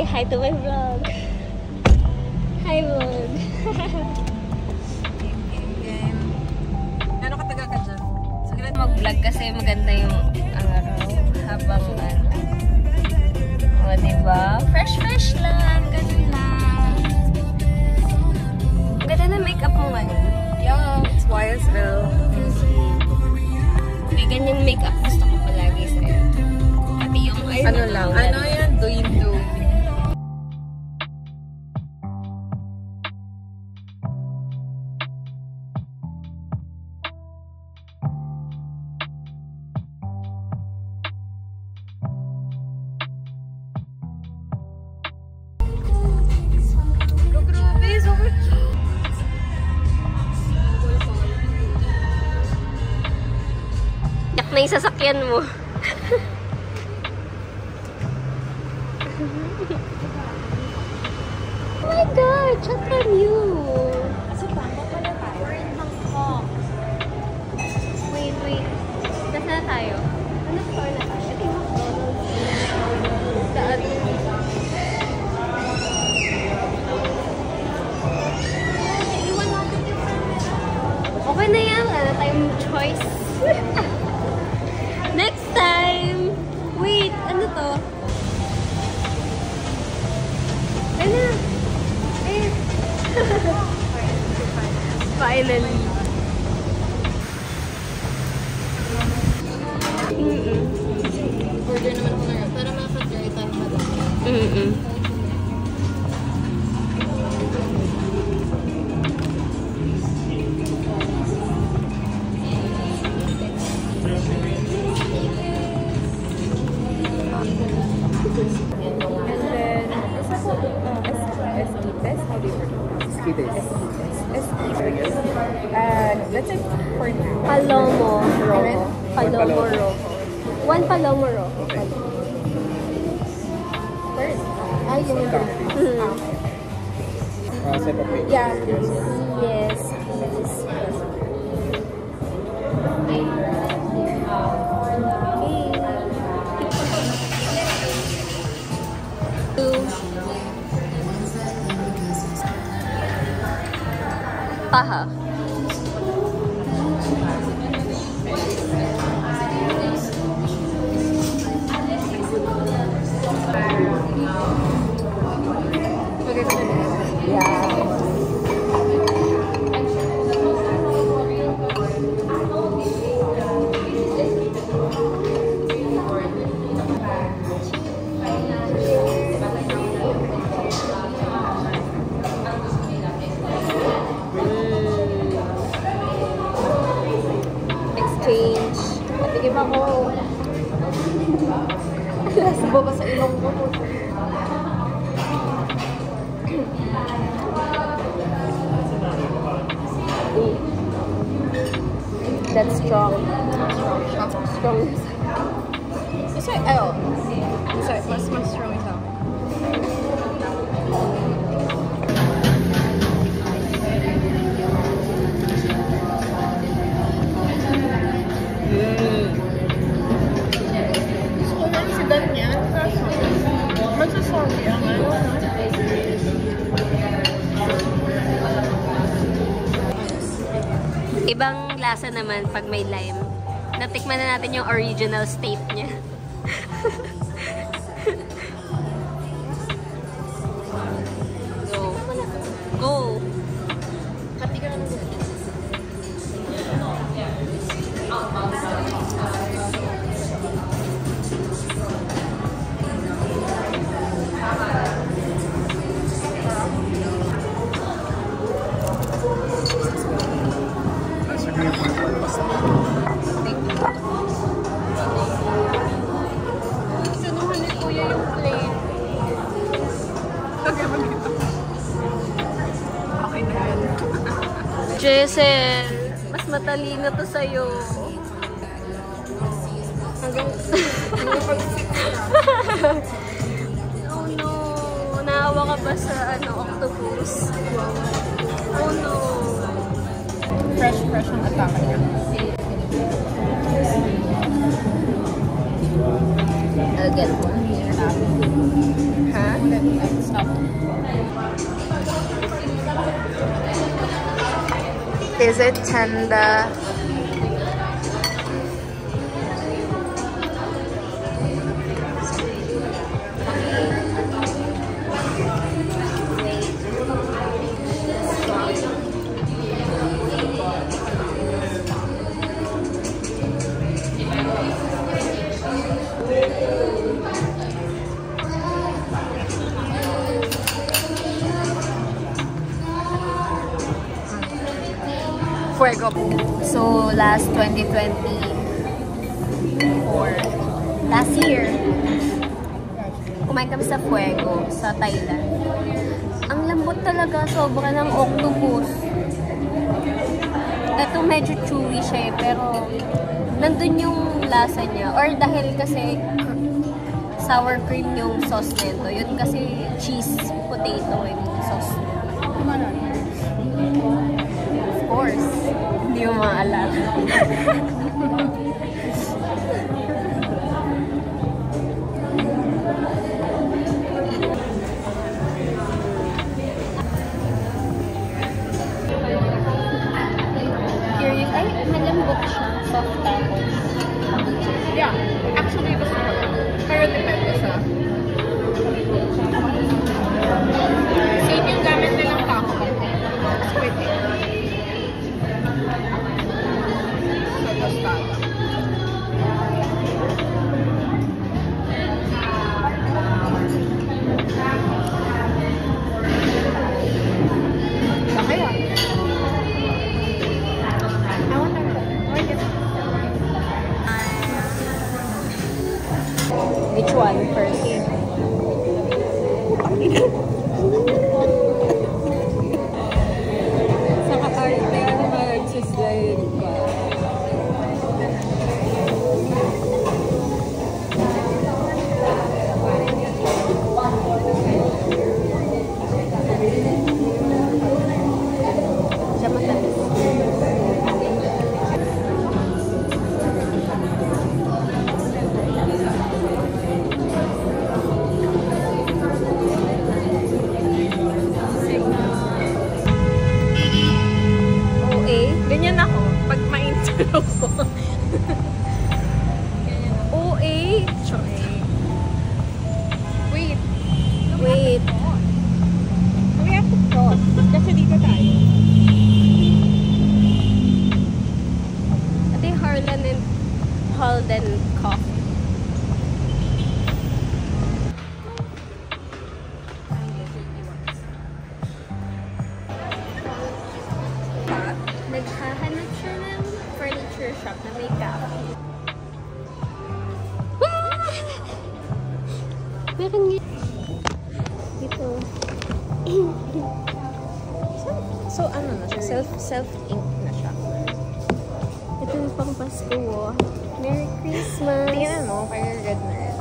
Say hi to my vlog. Hi, vlog. Ano katagal ka dyan? Mag-vlog kasi maganda yung araw habang ano. O, diba? Fresh lang. Ganun lang. Ganda na makeup mo ngayon. Yeah, it's YSL. May ganyang makeup gusto ko palagi sa'yo. Pati yung Ano lang? Ano yan? Doing. Yak na yung sasakyan mo. Oh my God! Chat from you! Kasi tama pala tayo. We're in Bangkok. Wait. Nasaan na tayo? Ano floor na tayo? Ito yung McDonald's. Saan? Iwan natin yung camera. Okay na yan. Wala tayong choice. Next time! Wait! Ano to? Ano? Wait! Finally. Order naman ko na para makapag-dry tayo madami. Let's say for now. Palomo Rojo. Palomo Rojo. One Palomo Rojo. Okay. First. Yung Set of page. yeah. Yes, please. Paha. Exchange. Patigim ako. Last ba sa ilong ko? That's strong. Strong. Sorry, sorry, mas strong isa. Gusto ko lang si Dan yan, kaso magsasabi ang ano. Ibang lasa naman pag may lime. Natikman na natin yung original state niya. Go. Go. Pati ka lang din. Sinuhan ni Kuya yung plate. Okay na yan. Jessel, mas matalino to sa'yo. Hanggang Oh no, naawa ka ba sa octopus? Oh no. fresh ang atake niya. I'll get one here. Ha? Stop. Is it tender? Fuego. So, last 2024, last year, kumain kami sa Fuego, sa Thailand. Ang lambot talaga, sobra ng octopus. Ito medyo chewy siya pero nandun yung lasa niya. Or dahil kasi sour cream yung sauce nito. Yun kasi cheese potato yung sauce. Of course. Hindi mo maalala. Curious. Ay, malambot siya. Soft tapos. Yeah, actually gusto ko lang. Pero depende sa... Same yung gamit nilang taco. Squid eh. Sa tostada. Laki ah. I want that. Which one first? Sa ka-arte, ano ba nagsislide ka? Siya matamis. Ganyan ako. Pag ma-intro ko. OA. Choy. Wait. Wait. We have to cross. Kasi dito tayo. Ito yung Harlan and Holden coffee. Naghahanap siya ng furniture shop na may cafe. Meron nga. Dito. So, ano na siya? Self-ink na siya. Ito yung pang Pasko. Oh. Merry Christmas! Tingnan mo, parang red na red.